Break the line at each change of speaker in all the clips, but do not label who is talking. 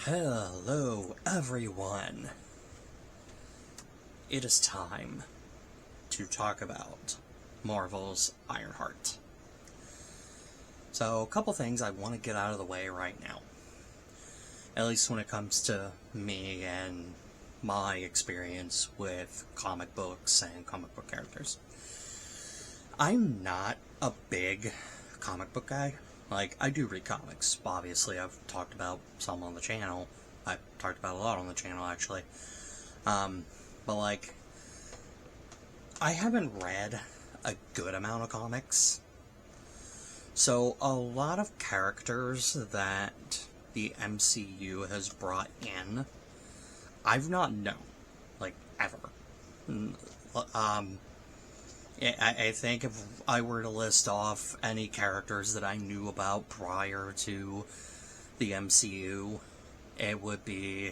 Hello, everyone. It is time to talk about Marvel's Ironheart. So, a couple things I want to get out of the way right now. At least when it comes to me and my experience with comic books and comic book characters. I'm not a big comic book guy. Like, I do read comics. Obviously, I've talked about some on the channel. I've talked about a lot on the channel, actually. But, like, I haven't read a good amount of comics. So, a lot of characters that the MCU has brought in, I've not known. Like, ever. I think if I were to list off any characters that I knew about prior to the MCU, it would be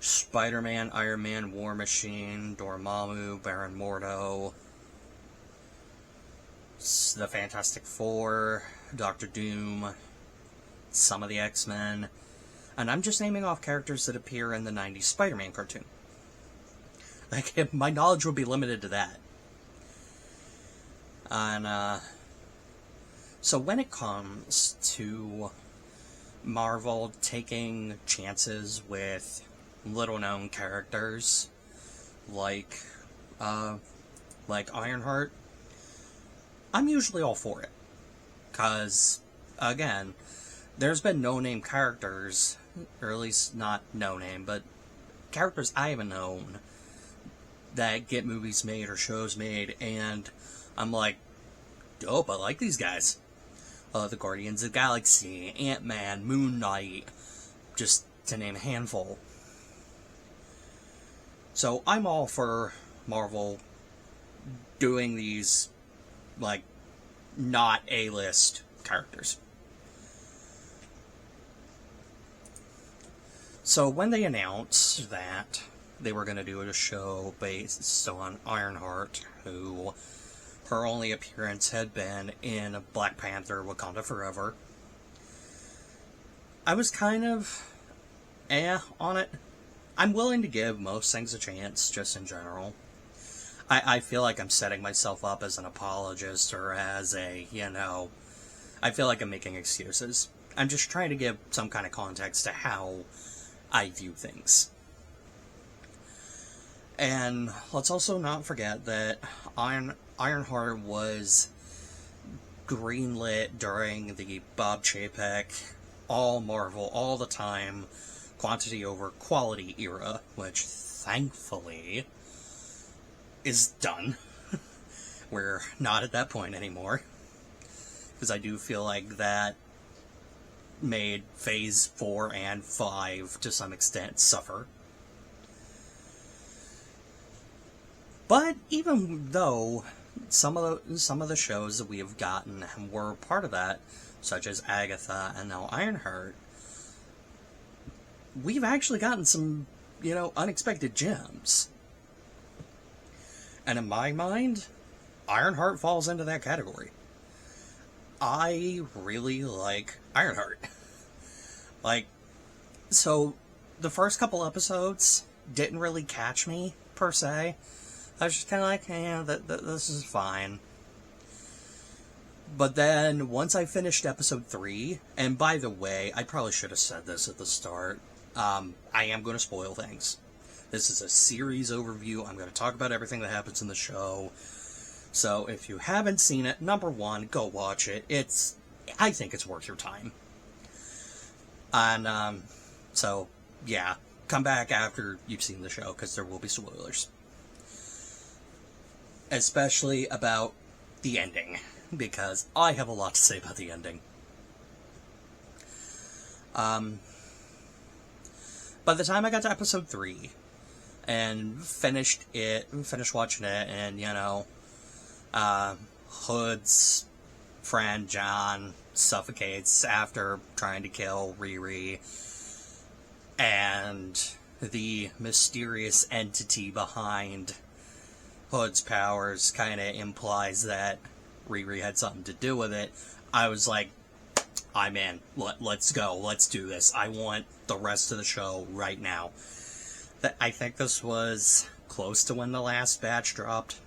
Spider-Man, Iron Man, War Machine, Dormammu, Baron Mordo, the Fantastic Four, Doctor Doom, some of the X-Men, and I'm just naming off characters that appear in the 90s Spider-Man cartoon. Like, my knowledge would be limited to that. And, so when it comes to Marvel taking chances with little-known characters, like Ironheart, I'm usually all for it. 'Cause, again, there's been no-name characters, or at least not no-name, but characters I haven't known that get movies made or shows made, and I'm like, dope, I like these guys. The Guardians of the Galaxy, Ant-Man, Moon Knight, just to name a handful. So I'm all for Marvel doing these, like, not A-list characters. So when they announced that they were going to do a show based on Ironheart, who her only appearance had been in Black Panther: Wakanda Forever, I was kind of on it. I'm willing to give most things a chance, just in general. I feel like I'm setting myself up as an apologist, or as a, I feel like I'm making excuses. I'm just trying to give some kind of context to how I view things. And let's also not forget that Ironheart was greenlit during the Bob Chapek, all Marvel, all the time, quantity over quality era, which thankfully is done. We're not at that point anymore. Because I do feel like that made Phase 4 and 5 to some extent suffer. But even though some of the shows that we have gotten were part of that, such as Agatha and now Ironheart, we've actually gotten some, unexpected gems. And in my mind, Ironheart falls into that category. I really like Ironheart. So the first couple episodes didn't really catch me, per se. I was just kind of like, this is fine. But then, once I finished episode 3, and by the way, I probably should have said this at the start, I am going to spoil things. This is a series overview. I'm going to talk about everything that happens in the show. So, if you haven't seen it, number one, go watch it. I think it's worth your time. And, so, yeah, come back after you've seen the show, because there will be spoilers. Especially about the ending, because I have a lot to say about the ending. By the time I got to episode 3, and finished watching it, and, Hood's friend, John, suffocates after trying to kill Riri, and the mysterious entity behind Hood's powers kind of implies that Riri had something to do with it. I was like, I'm in. Let's go. Let's do this. I want the rest of the show right now. I think this was close to when the last batch dropped.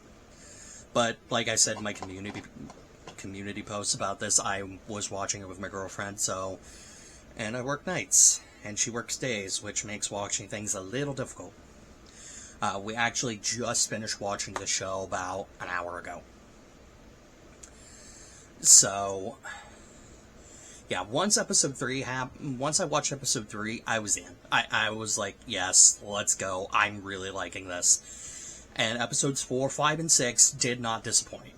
But like I said in my community post about this, I was watching it with my girlfriend, so... And I work nights, and she works days, which makes watching things a little difficult. We actually just finished watching the show about an hour ago. So... Yeah, once I watched episode 3, I was in. I was like, yes, let's go. I'm really liking this. And episodes 4, 5, and 6 did not disappoint.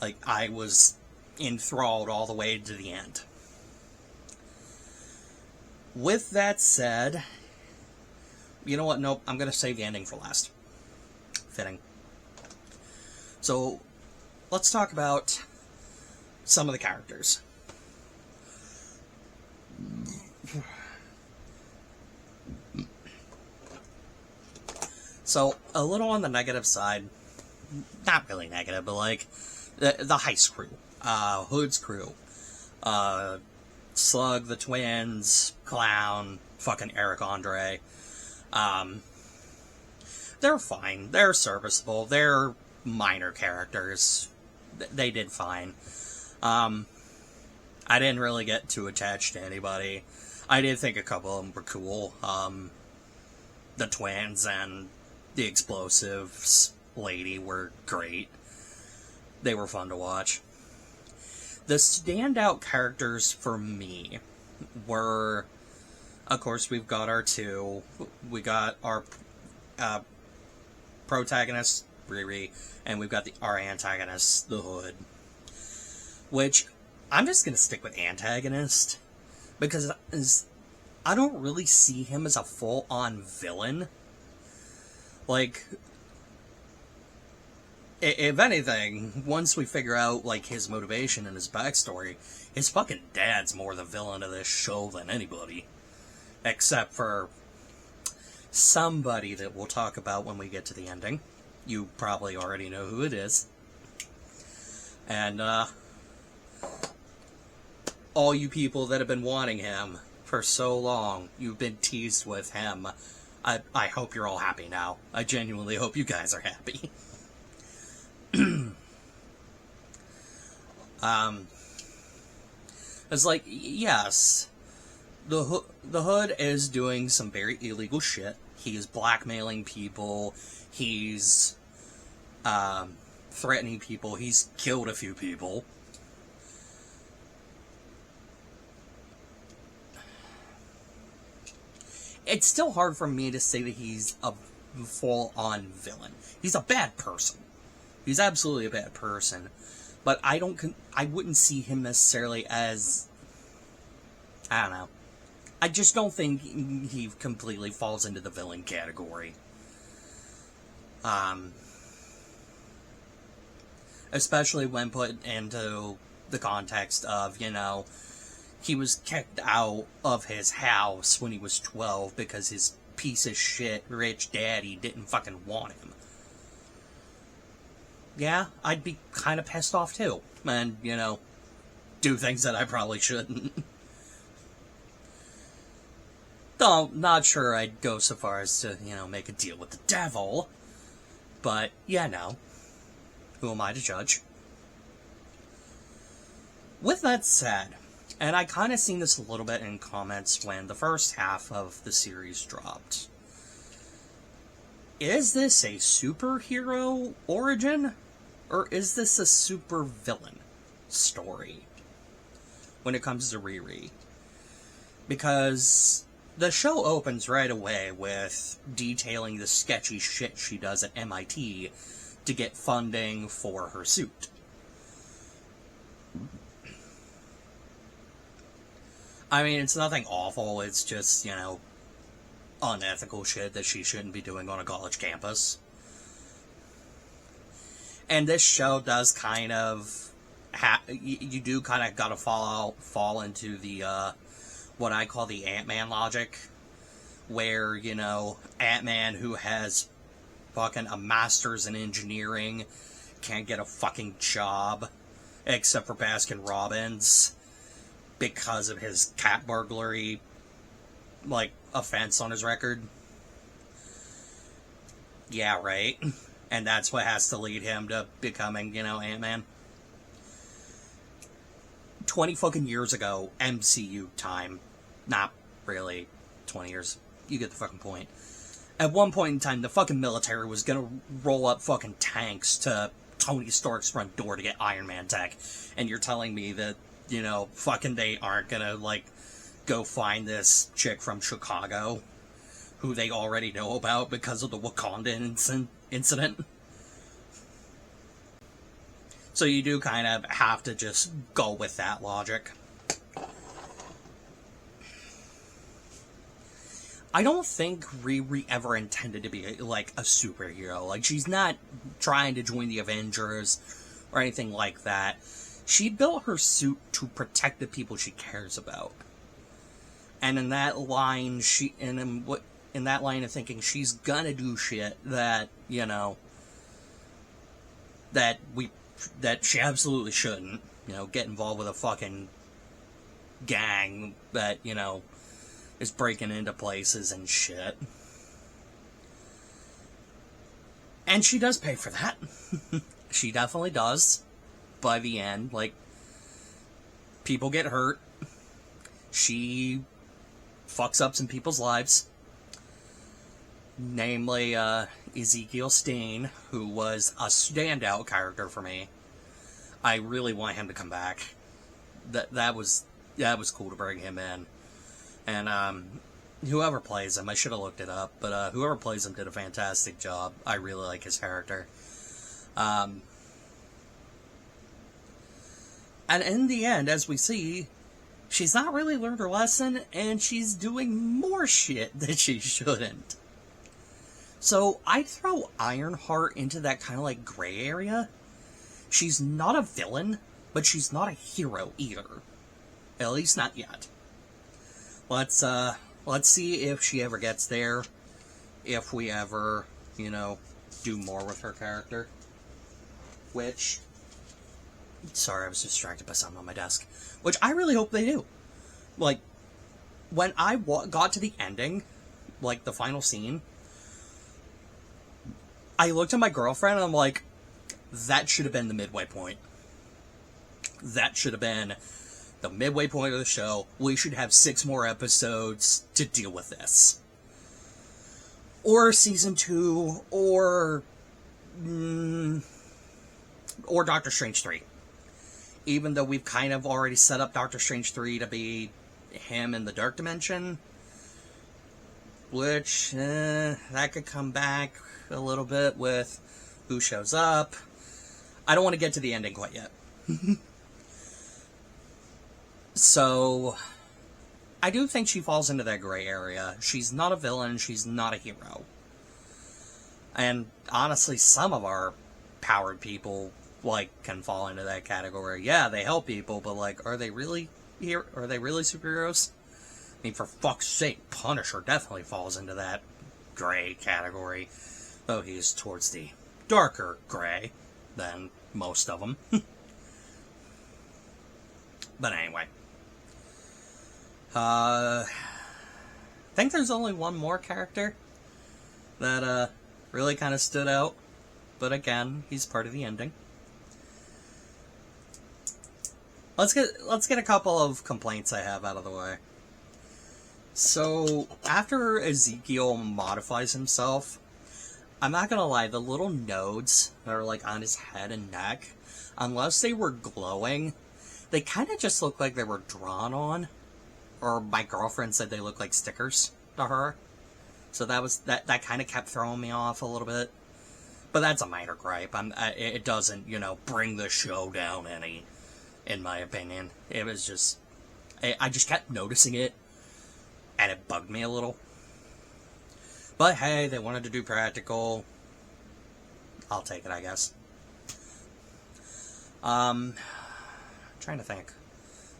Like, I was enthralled all the way to the end. With that said, you know what? Nope, I'm going to save the ending for last. Fitting. So, let's talk about some of the characters. So, a little on the negative side, not really negative, but like, the heist crew, Hood's crew, Slug, the twins, Clown, fucking Eric Andre, they're fine, they're serviceable, they're minor characters, they did fine. I didn't really get too attached to anybody. I did think a couple of them were cool. The twins and the explosives lady were great. They were fun to watch. The standout characters for me were, of course, we've got our two. We got our protagonist, Riri, and we've got our antagonist, the Hood. Which, I'm just going to stick with antagonist, because I don't really see him as a full-on villain. Like, if anything, once we figure out, like, his motivation and his backstory, his fucking dad's more the villain of this show than anybody. Except for somebody that we'll talk about when we get to the ending. You probably already know who it is. And, all you people that have been wanting him for so long, you've been teased with him. I hope you're all happy now. I genuinely hope you guys are happy. It's like, yes, the Hood is doing some very illegal shit. He's blackmailing people. He's threatening people. He's killed a few people. It's still hard for me to say that he's a full-on villain. He's a bad person. He's absolutely a bad person. But I wouldn't see him necessarily as... I don't know. I just don't think he completely falls into the villain category. Especially when put into the context of, you know... He was kicked out of his house when he was 12 because his piece of shit rich daddy didn't fucking want him. Yeah, I'd be kind of pissed off too. And, you know, do things that I probably shouldn't. Though, not sure I'd go so far as to, you know, make a deal with the devil. But, yeah, no. Who am I to judge? With that said... And I kind of seen this a little bit in comments when the first half of the series dropped. Is this a superhero origin? Or is this a super villain story? When it comes to Riri. Because the show opens right away with detailing the sketchy shit she does at MIT to get funding for her suit. I mean, it's nothing awful, it's just, you know, unethical shit that she shouldn't be doing on a college campus. And this show does kind of... you do kind of gotta fall into the, what I call the Ant-Man logic. Where, you know, Ant-Man, who has fucking a master's in engineering, can't get a fucking job. Except for Baskin-Robbins. because of his cat burglary, like, offense on his record. Yeah, right. And that's what has to lead him to becoming, Ant-Man. 20 fucking years ago, MCU time. Not really 20 years. You get the fucking point. At one point in time, the fucking military was gonna roll up fucking tanks to Tony Stark's front door to get Iron Man tech. And you're telling me that, fucking they aren't gonna, like, go find this chick from Chicago who they already know about because of the Wakanda incident? So you do kind of have to just go with that logic. I don't think Riri ever intended to be, like, a superhero. Like, she's not trying to join the Avengers or anything like that. She built her suit to protect the people she cares about. And in that line, in that line of thinking, she's gonna do shit that, that she absolutely shouldn't. Get involved with a fucking gang that, is breaking into places and shit. And she does pay for that. She definitely does. By the end, like, people get hurt. She fucks up some people's lives. Namely, Ezekiel Steen, who was a standout character for me. I really want him to come back. That was cool to bring him in. And, whoever plays him, I should have looked it up, but, whoever plays him did a fantastic job. I really like his character. And in the end, as we see, she's not really learned her lesson, and she's doing more shit that she shouldn't. So, I'd throw Ironheart into that kind of, like, gray area. She's not a villain, but she's not a hero either. At least not yet. Let's see if she ever gets there. If we ever, do more with her character. Which, sorry, I was distracted by something on my desk. Which I really hope they do. Like, when I got to the ending, like, the final scene, I looked at my girlfriend and I'm like, that should have been the midway point. That should have been the midway point of the show. We should have 6 more episodes to deal with this. Or season 2, or Doctor Strange 3. Even though we've kind of already set up Doctor Strange 3 to be him in the Dark Dimension. Which, that could come back a little bit with who shows up. I don't want to get to the ending quite yet. So, I do think she falls into that gray area. She's not a villain, she's not a hero. And honestly, some of our powered people, like, can fall into that category. Yeah, they help people, but, like, are they really superheroes? I mean, for fuck's sake, Punisher definitely falls into that gray category. Though he's towards the darker gray than most of them. But anyway. I think there's only one more character that really kind of stood out. But again, he's part of the ending. Let's get a couple of complaints I have out of the way. So, after Ezekiel modifies himself, I'm not gonna lie, the little nodes that are like on his head and neck, unless they were glowing, they kind of just look like they were drawn on. Or my girlfriend said they look like stickers to her. So that kind of kept throwing me off a little bit. But that's a minor gripe. It doesn't, bring the show down any, in my opinion. It was just, I just kept noticing it, and it bugged me a little. But hey, they wanted to do practical. I'll take it, I guess. Trying to think.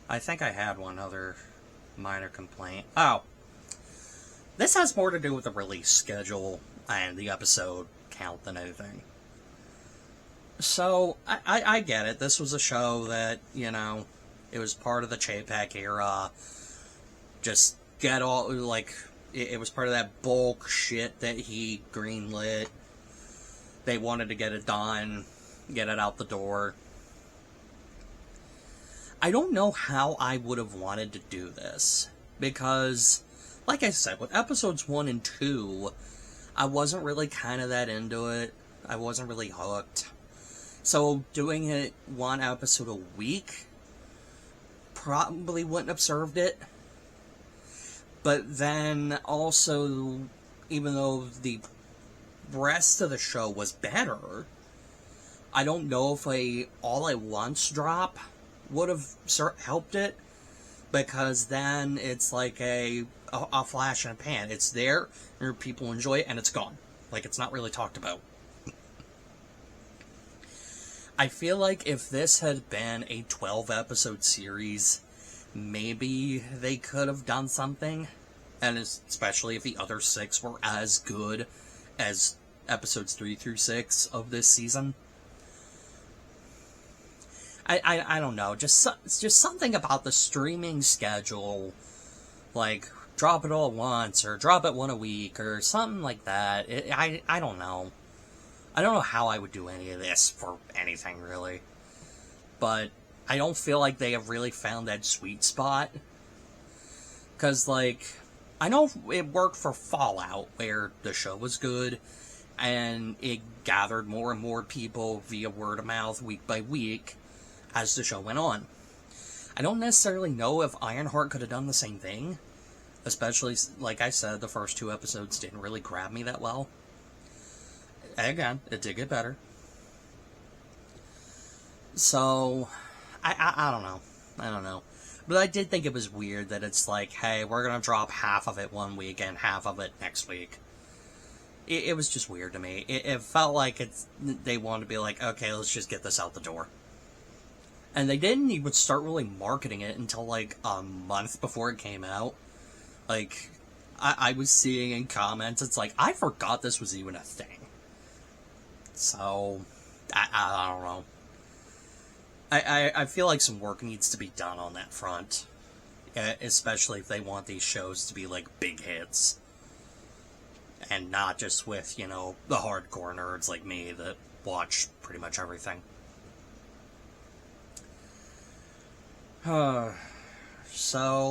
I think I had one other minor complaint. Oh. This has more to do with the release schedule and the episode count than anything. So, I get it. This was a show that, It was part of the Chapek era. Just get all, like, it was part of that bulk shit that he greenlit. They wanted to get it done, get it out the door. I don't know how I would have wanted to do this, because, like I said, with episodes 1 and 2, I wasn't really kind of that into it. I wasn't really hooked. So doing it one episode a week probably wouldn't have served it. But then also, even though the rest of the show was better, I don't know if a all at once drop would have helped it, because then it's like a flash in a pan. It's there, and people enjoy it, and it's gone. Like, it's not really talked about. I feel like if this had been a 12-episode series, maybe they could have done something, and especially if the other 6 were as good as episodes 3 through 6 of this season. I don't know, just something about the streaming schedule, like, drop it all at once, or drop it one a week, or something like that. I don't know. I don't know how I would do any of this for anything, really. But I don't feel like they have really found that sweet spot. Because, like, I know it worked for Fallout, where the show was good, and it gathered more and more people via word of mouth week by week as the show went on. I don't necessarily know if Ironheart could have done the same thing. Especially, like I said, the first 2 episodes didn't really grab me that well. Again, it did get better. So, I don't know. I don't know. But I did think it was weird that it's like, hey, we're going to drop half of it one week and half of it next week. It was just weird to me. It felt like they wanted to be like, okay, let's just get this out the door. And they didn't even start really marketing it until like a month before it came out. Like, I was seeing in comments, it's like, I forgot this was even a thing. So, I don't know. I feel like some work needs to be done on that front. Especially if they want these shows to be like big hits. And not just with, you know, the hardcore nerds like me that watch pretty much everything. So,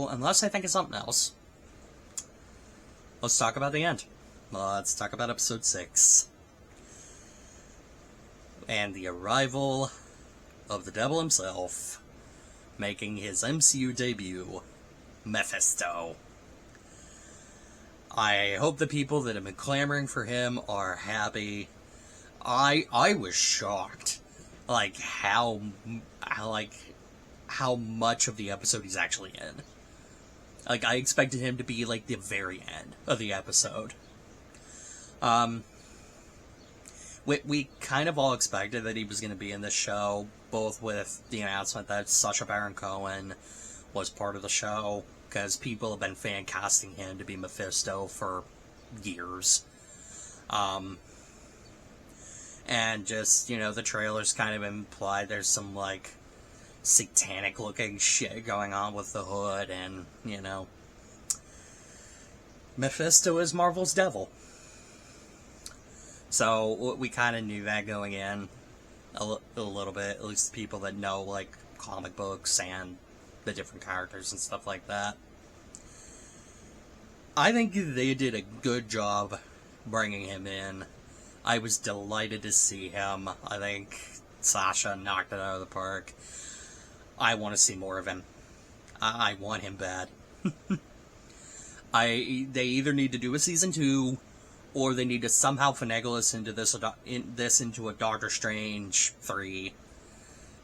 unless I think of something else, let's talk about the end. Let's talk about episode 6. And the arrival of the devil himself, making his MCU debut, Mephisto. I hope the people that have been clamoring for him are happy. I was shocked, like, how much of the episode he's actually in. Like, I expected him to be, like, the very end of the episode. We kind of all expected that he was going to be in this show, both with the announcement that Sacha Baron Cohen was part of the show, because people have been fan casting him to be Mephisto for years. And just, you know, the trailers kind of imply there's some, like, satanic-looking shit going on with the hood, and, you know, Mephisto is Marvel's devil. So, we kind of knew that going in a little bit, at least the people that know, like, comic books and the different characters and stuff like that. I think they did a good job bringing him in. I was delighted to see him. I think Sasha knocked it out of the park. I want to see more of him. I want him bad. They either need to do a season 2, or they need to somehow finagle us into this into a Doctor Strange 3.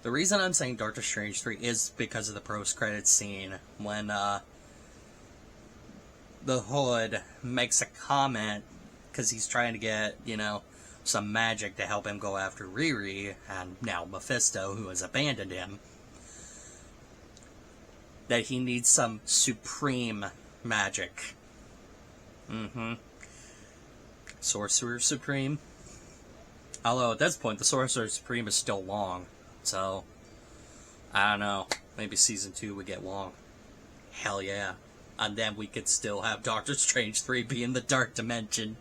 The reason I'm saying Doctor Strange 3 is because of the post-credits scene when the Hood makes a comment because he's trying to get, you know, some magic to help him go after Riri, and now Mephisto, who has abandoned him, that he needs some supreme magic. Sorcerer Supreme. Although at this point, the Sorcerer Supreme is still long, so I don't know. Maybe season 2 would get long. Hell yeah. And then we could still have Doctor Strange 3 be in the Dark Dimension.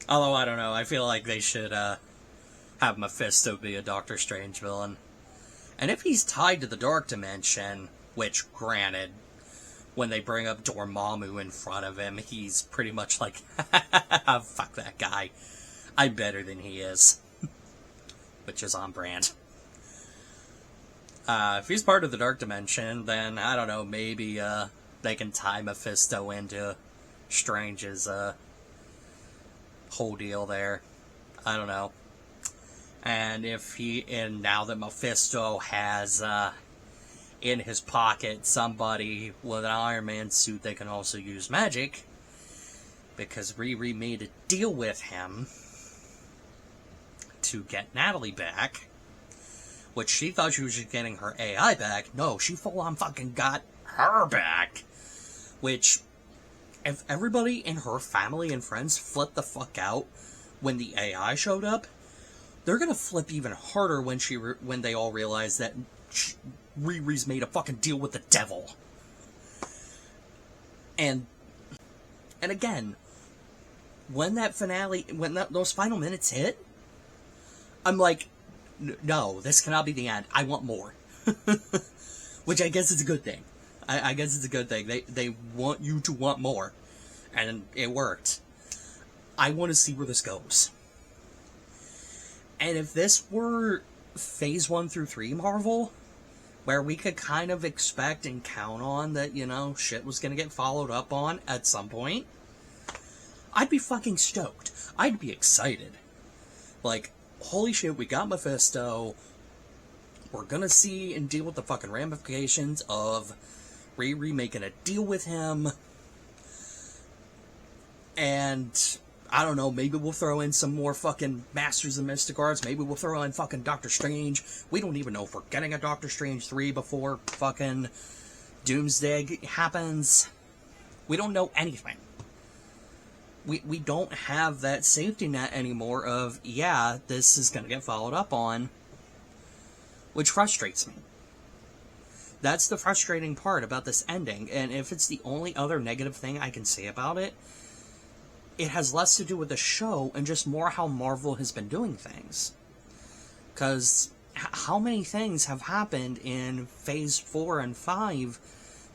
Although, I don't know. I feel like they should have Mephisto be a Doctor Strange villain. And if he's tied to the Dark Dimension, which, granted, when they bring up Dormammu in front of him, he's pretty much like, fuck that guy. I'm better than he is. Which is on brand. If he's part of the Dark Dimension, then, I don't know, maybe they can tie Mephisto into Strange's whole deal there. I don't know. And now that Mephisto has in his pocket somebody with an Iron Man suit that can also use magic, because Riri made a deal with him to get Natalie back, which she thought she was just getting her AI back. No, she full on fucking got her back. Which, if everybody in her family and friends flipped the fuck out when the AI showed up, they're gonna flip even harder when they all realize that Riri's made a fucking deal with the devil. And again, when that finale, those final minutes hit, I'm like, no, this cannot be the end. I want more. Which I guess is a good thing. I guess it's a good thing. They want you to want more. And it worked. I want to see where this goes. And if this were Phase 1 through 3 Marvel, where we could kind of expect and count on that, shit was going to get followed up on at some point, I'd be fucking stoked. I'd be excited. Like, holy shit, we got Mephisto. We're gonna see and deal with the fucking ramifications of Riri making a deal with him. And I don't know, maybe we'll throw in some more fucking Masters of Mystic Arts. Maybe we'll throw in fucking Doctor Strange. We don't even know if we're getting a Doctor Strange 3 before fucking Doomsday happens. We don't know anything. We don't have that safety net anymore of, yeah, this is going to get followed up on, which frustrates me. That's the frustrating part about this ending, and if it's the only other negative thing I can say about it, it has less to do with the show and just more how Marvel has been doing things. Because how many things have happened in Phase 4 and 5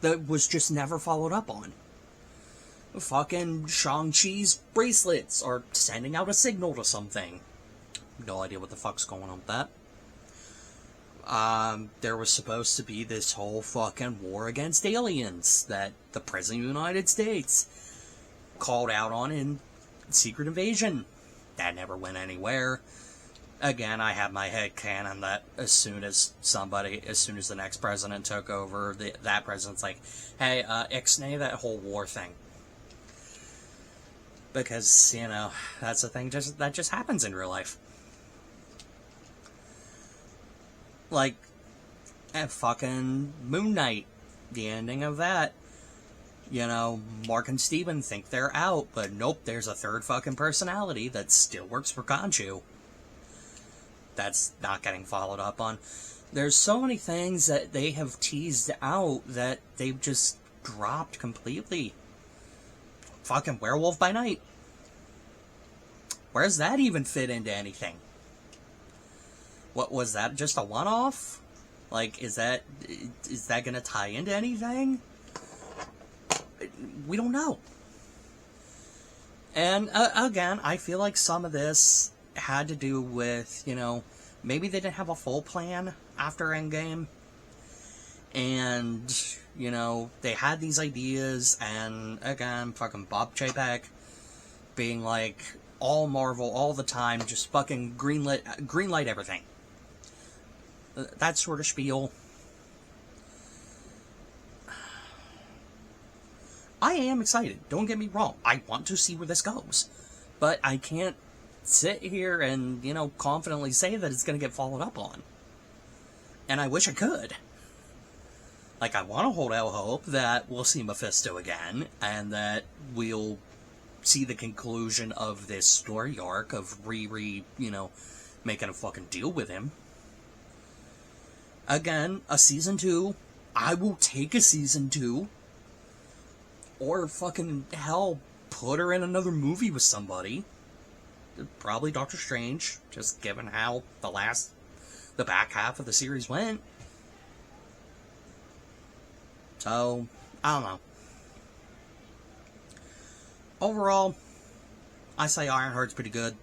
that was just never followed up on? Fucking Shang-Chi's bracelets are sending out a signal to something. No idea what the fuck's going on with that. There was supposed to be this whole fucking war against aliens that the President of the United States called out on in Secret Invasion. That never went anywhere. Again, I have my head canon that as soon as the next president took over, that president's like, hey, ixnay that whole war thing. Because, that's a thing that just happens in real life. Like, fucking Moon Knight, the ending of that. Mark and Steven think they're out, but nope, there's a third fucking personality that still works for Khonshu. That's not getting followed up on. There's so many things that they have teased out that they've just dropped completely. Fucking Werewolf by Night. Where's that even fit into anything? What was that, just a one-off? Like, is that gonna tie into anything? We don't know. And again, I feel like some of this had to do with, maybe they didn't have a full plan after Endgame. And, they had these ideas, and again, fucking Bob Chapek being like, all Marvel, all the time, just fucking greenlight everything. That sort of spiel. I am excited, don't get me wrong. I want to see where this goes. But I can't sit here and, confidently say that it's going to get followed up on. And I wish I could. Like, I want to hold out hope that we'll see Mephisto again, and that we'll see the conclusion of this story arc of Riri, making a fucking deal with him. Again, a season 2. I will take a season 2. Or fucking hell, put her in another movie with somebody. Probably Doctor Strange, just given how the back half of the series went. So, I don't know. Overall, I say Ironheart's pretty good.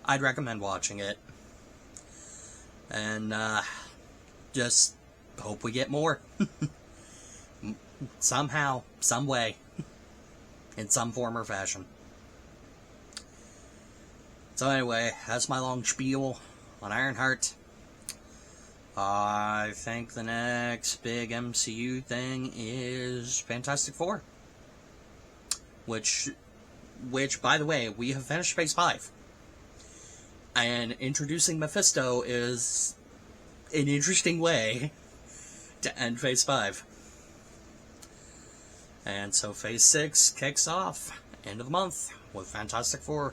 I'd recommend watching it. And, just hope we get more. Somehow, some way, in some form or fashion. So anyway, that's my long spiel on Ironheart. I think the next big MCU thing is Fantastic Four. Which, by the way, we have finished Phase 5. And introducing Mephisto is an interesting way to end Phase 5. And so Phase 6 kicks off, end of the month, with Fantastic Four.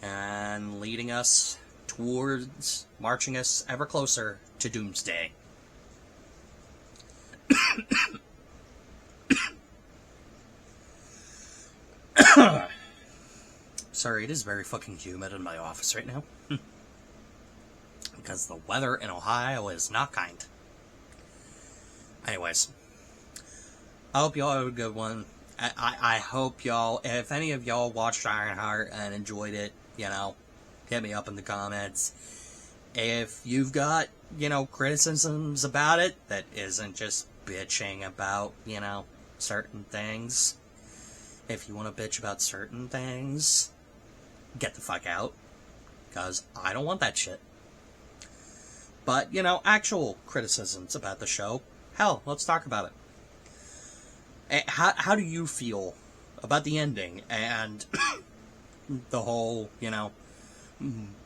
And leading us towards, marching us ever closer to Doomsday. Sorry, it is very fucking humid in my office right now. Because the weather in Ohio is not kind. Anyways, I hope y'all have a good one. I hope y'all, if any of y'all watched Ironheart and enjoyed it, hit me up in the comments. If you've got, criticisms about it that isn't just bitching about, certain things. If you want to bitch about certain things, get the fuck out. Because I don't want that shit. But, actual criticisms about the show, hell, let's talk about it. How do you feel about the ending and the whole,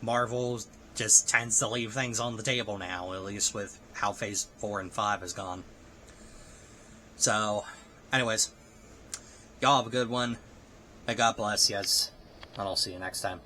Marvel just tends to leave things on the table now, at least with how Phase 4 and 5 has gone. So, anyways, y'all have a good one. May God bless you, and I'll see you next time.